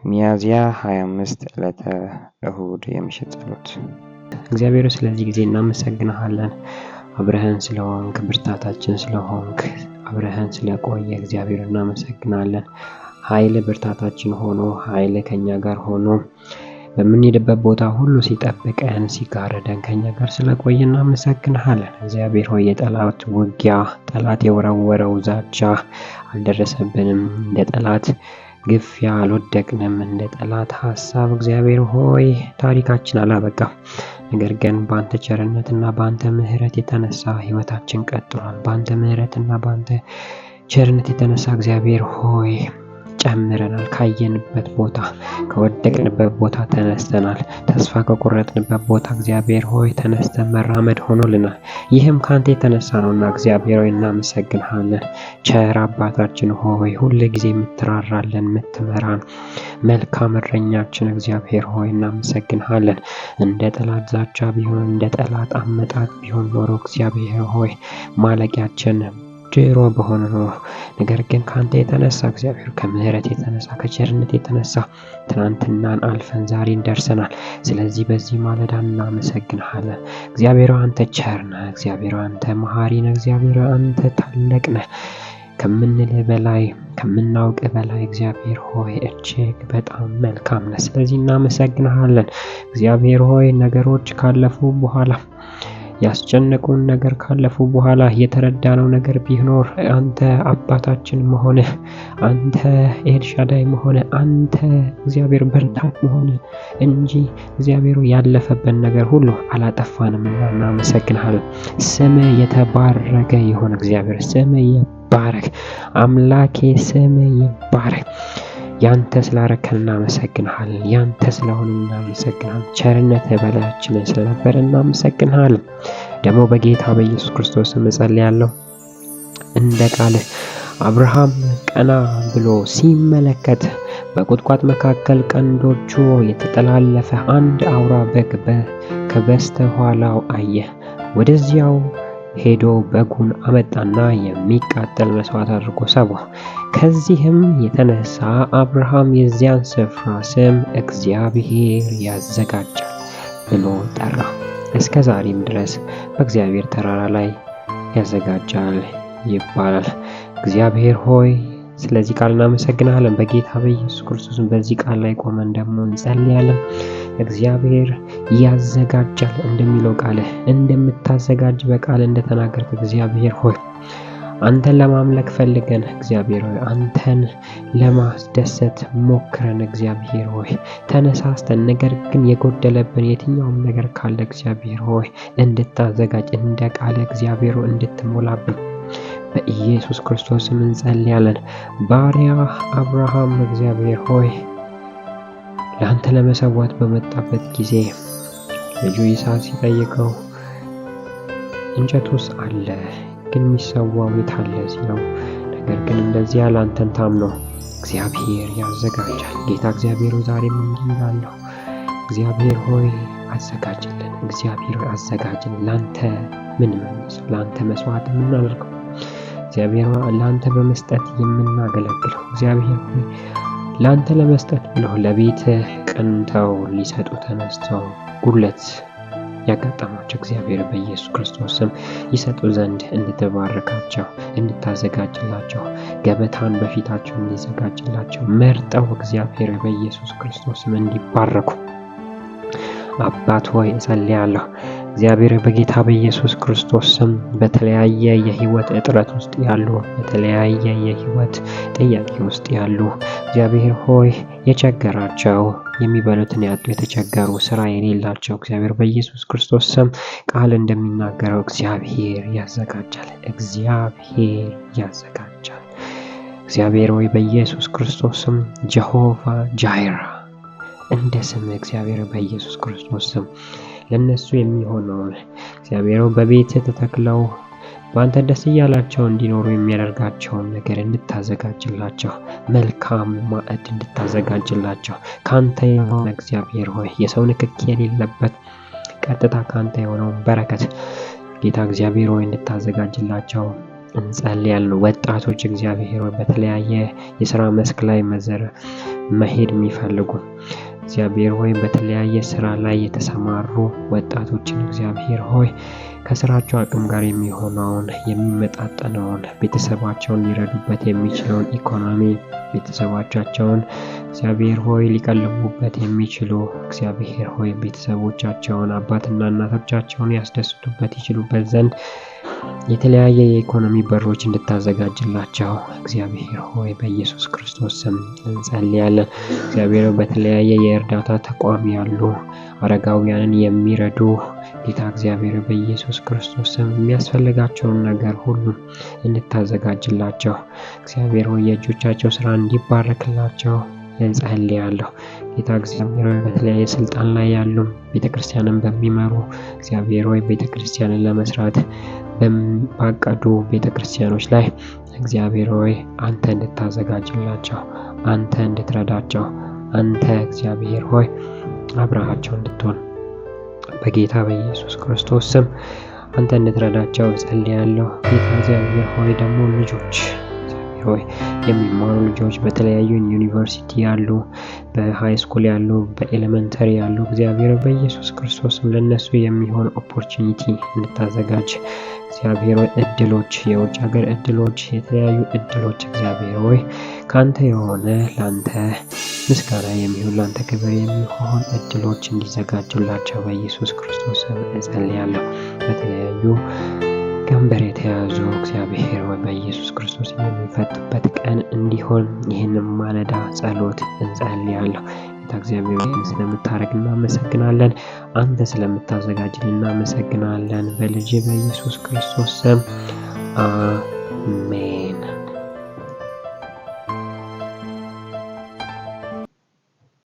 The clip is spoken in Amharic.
ሚያዝያ 25 ዕለተ እሁድ የምሽት ጸሎት። እግዚአብሔር ስለዚህ ጊዜ እናመሰግንሃለን። አብረህን ስለሆንክ፣ ብርታታችን ስለሆንክ፣ አብረህን ስለቆየ እግዚአብሔር እናመሰግናለን። ኃይል ብርታታችን ሆኖ፣ ኃይል ከኛ ጋር ሆኖ በምንሄድበት ቦታ ሁሉ ሲጠብቀን፣ ሲጋርደን ከኛ ጋር ስለቆየ እናመሰግንሃለን። እግዚአብሔር ሆይ የጠላት ውጊያ፣ ጠላት የወረወረው ዛቻ አልደረሰብንም። እንደ ጠላት ግፊያ አልወደቅንም። እንደ ጠላት ሐሳብ እግዚአብሔር ሆይ ታሪካችን አላበቃም። ነገር ግን በአንተ ቸርነትና በአንተ ምሕረት የተነሳ ሕይወታችን ቀጥሏል። በአንተ ምሕረትና በአንተ ቸርነት የተነሳ እግዚአብሔር ሆይ ጨምረናል። ካየንበት ቦታ ከወደቅንበት ቦታ ተነስተናል። ተስፋ ከቆረጥንበት ቦታ እግዚአብሔር ሆይ ተነስተን መራመድ ሆኖልናል። ይህም ካንተ የተነሳ ነውና እግዚአብሔር ሆይ እናመሰግንሃለን። ቸር አባታችን ሆይ ሁል ጊዜ የምትራራለን፣ የምትመራን መልካም እረኛችን እግዚአብሔር ሆይ እናመሰግንሃለን። እንደ ጠላት ዛቻ ቢሆን እንደ ጠላት አመጣጥ ቢሆን ኖሮ እግዚአብሔር ሆይ ማለቂያችን ድሮ በሆነ ነው። ነገር ግን ካንተ የተነሳ እግዚአብሔር ከምሕረት የተነሳ ከቸርነት የተነሳ ትናንትናን አልፈን ዛሬን ደርሰናል። ስለዚህ በዚህ ማለዳ እናመሰግንሃለን። እግዚአብሔር አንተ ቸር ነህ። እግዚአብሔር አንተ መሐሪ ነህ። እግዚአብሔር አንተ ታላቅ ነህ። ከምንልህ በላይ ከምናውቅ በላይ እግዚአብሔር ሆይ እጅግ በጣም መልካም ነህ። ስለዚህ እናመሰግንሃለን። እግዚአብሔር ሆይ ነገሮች ካለፉ በኋላ ያስጨነቁን ነገር ካለፉ በኋላ የተረዳነው ነገር ቢኖር አንተ አባታችን መሆንህ፣ አንተ ኤልሻዳይ መሆንህ፣ አንተ እግዚአብሔር ብርታት መሆንህ እንጂ እግዚአብሔር ያለፈበት ነገር ሁሉ አላጠፋንም እና እናመሰግንሃለን። ስምህ የተባረከ ይሁን። እግዚአብሔር ስምህ ይባረክ። አምላኬ ስምህ ይባረክ። ያንተ ስላረከን እናመሰግንሃለን። ያንተ ስለሆነ እናመሰግንሃለን። ቸርነትህ በላያችን ስለነበረ እናመሰግንሃለን። ደግሞ በጌታ በኢየሱስ ክርስቶስ ስም እጸልያለሁ። እንደ ቃልህ አብርሃም ቀና ብሎ ሲመለከት በቁጥቋጥ መካከል ቀንዶቹ የተጠላለፈ አንድ አውራ በግ ከበስተኋላው አየ። ወደዚያው ሄዶ በጉን አመጣና የሚቃጠል መስዋዕት አድርጎ ሰዋው። ከዚህም የተነሳ አብርሃም የዚያን ስፍራ ስም እግዚአብሔር ያዘጋጃል ብሎ ጠራ። እስከ ዛሬም ድረስ በእግዚአብሔር ተራራ ላይ ያዘጋጃል ይባላል። እግዚአብሔር ሆይ ስለዚህ ቃል እናመሰግናለን። በጌታ በኢየሱስ ክርስቶስ በዚህ ቃል ላይ ቆመን ደግሞ እንጸልያለን። እግዚአብሔር ያዘጋጃል እንደሚለው ቃልህ እንደምታዘጋጅ በቃል እንደተናገርክ እግዚአብሔር ሆይ አንተን ለማምለክ ፈልገን እግዚአብሔር ሆይ አንተን ለማስደሰት ሞክረን እግዚአብሔር ሆይ ተነሳስተን፣ ነገር ግን የጎደለብን የትኛውም ነገር ካለ እግዚአብሔር ሆይ እንድታዘጋጅ እንደ ቃል እግዚአብሔር ሆይ እንድትሞላብን በኢየሱስ ክርስቶስ ስም እንጸልያለን። ባሪያ አብርሃም እግዚአብሔር ሆይ ለአንተ ለመሰዋት በመጣበት ጊዜ ልጁ ይስሐቅ ሲጠይቀው እንጨቱስ አለ ግን የሚሰዋው የት አለ ሲለው፣ ነገር ግን እንደዚህ ያለ አንተን ታምኖ እግዚአብሔር ያዘጋጃል። ጌታ እግዚአብሔር ዛሬም እንዲህ ይላለሁ፣ እግዚአብሔር ሆይ አዘጋጅልን። እግዚአብሔር ሆይ አዘጋጅልን። ላንተ ምን መስዋዕት ላንተ መስዋዕት የምናደርገው እግዚአብሔር ላንተ በመስጠት የምናገለግለው እግዚአብሔር ሆይ ላንተ ለመስጠት ብለው ለቤት ቀንተው ሊሰጡ ተነስተው ጉለት ያጋጠማቸው እግዚአብሔር በኢየሱስ ክርስቶስ ስም ይሰጡ ዘንድ እንድትባርካቸው እንድታዘጋጅላቸው ገበታን በፊታቸው እንዲዘጋጅላቸው መርጠው እግዚአብሔር በኢየሱስ ክርስቶስ ስም እንዲባረኩ አባት ሆይ እጸልያለሁ። እግዚአብሔር በጌታ በኢየሱስ ክርስቶስ ስም በተለያየ የህይወት እጥረት ውስጥ ያሉ፣ በተለያየ የህይወት ጥያቄ ውስጥ ያሉ እግዚአብሔር ሆይ የቸገራቸው የሚበሉትን ያጡ የተቸገሩ ስራ የሌላቸው እግዚአብሔር በኢየሱስ ክርስቶስ ስም ቃል እንደሚናገረው እግዚአብሔር ያዘጋጃል። እግዚአብሔር ያዘጋጃል። እግዚአብሔር ሆይ በኢየሱስ ክርስቶስ ስም ጀሆቫ ጃይራ እንደ ስም እግዚአብሔር በኢየሱስ ክርስቶስ ስም ለነሱ የሚሆነውን እግዚአብሔር በቤት ተተክለው በአንተ ደስ እያላቸው እንዲኖሩ የሚያደርጋቸውን ነገር እንድታዘጋጅላቸው፣ መልካም ማዕድ እንድታዘጋጅላቸው ካንተ የሆነ እግዚአብሔር ሆይ የሰው ንክኪ የሌለበት ቀጥታ ካንተ የሆነውን በረከት ጌታ እግዚአብሔር ሆይ እንድታዘጋጅላቸው እንጸልያለን። ወጣቶች እግዚአብሔር ሆይ በተለያየ የስራ መስክ ላይ መሄድ የሚፈልጉ እግዚአብሔር ሆይ በተለያየ ስራ ላይ የተሰማሩ ወጣቶችን እግዚአብሔር ሆይ ከስራቸው አቅም ጋር የሚሆነውን የሚመጣጠነውን ቤተሰባቸውን ሊረዱበት የሚችለውን ኢኮኖሚ ቤተሰቦቻቸውን እግዚአብሔር ሆይ ሊቀልቡበት የሚችሉ እግዚአብሔር ሆይ ቤተሰቦቻቸውን አባትና እናቶቻቸውን ያስደስቱበት ይችሉበት ዘንድ የተለያየ የኢኮኖሚ በሮች እንድታዘጋጅላቸው እግዚአብሔር ሆይ በኢየሱስ ክርስቶስ ስም እንጸልያለን። እግዚአብሔር በተለያየ የእርዳታ ተቋም ያሉ አረጋውያንን የሚረዱ ጌታ እግዚአብሔር በኢየሱስ ክርስቶስ ስም የሚያስፈልጋቸውን ነገር ሁሉ እንድታዘጋጅላቸው እግዚአብሔር ሆይ የእጆቻቸው ስራ እንዲባረክላቸው እንጸልያለሁ። ጌታ እግዚአብሔር ሆይ በተለያየ ስልጣን ላይ ያሉ ቤተክርስቲያንን በሚመሩ እግዚአብሔር ሆይ ቤተክርስቲያንን ለመስራት ባቀዱ ቤተክርስቲያኖች ላይ እግዚአብሔር ሆይ አንተ እንድታዘጋጅላቸው፣ አንተ እንድትረዳቸው፣ አንተ እግዚአብሔር ሆይ አብረሃቸው እንድትሆን በጌታ በኢየሱስ ክርስቶስ ስም አንተ እንድትረዳቸው እጸልያለሁ። ጌታ እግዚአብሔር ሆይ ደግሞ ልጆች ሆይ የሚማሩ ልጆች በተለያዩ ዩኒቨርሲቲ ያሉ፣ በሃይ ስኩል ያሉ፣ በኤሌመንተሪ ያሉ እግዚአብሔር በኢየሱስ ክርስቶስም ለነሱ የሚሆን ኦፖርቹኒቲ እንድታዘጋጅ እግዚአብሔር ሆይ እድሎች፣ የውጭ ሀገር እድሎች፣ የተለያዩ እድሎች እግዚአብሔር ሆይ ካንተ የሆነ ላንተ ምስጋና የሚሆን ላንተ ክብር የሚሆን እድሎች እንዲዘጋጁላቸው በኢየሱስ ክርስቶስ እጸልያለሁ። በተለያዩ ቀንበር የተያዙ እግዚአብሔር ሆይ በኢየሱስ ክርስቶስ የሚፈቱበት ቀን እንዲሆን ይህንን ማለዳ ጸሎት እንጸልያለሁ። ጌታ እግዚአብሔር ሆይ ስለምታደርግ እናመሰግናለን። አንተ ስለምታዘጋጅን እናመሰግናለን። በልጅ በኢየሱስ ክርስቶስ ስም አሜን።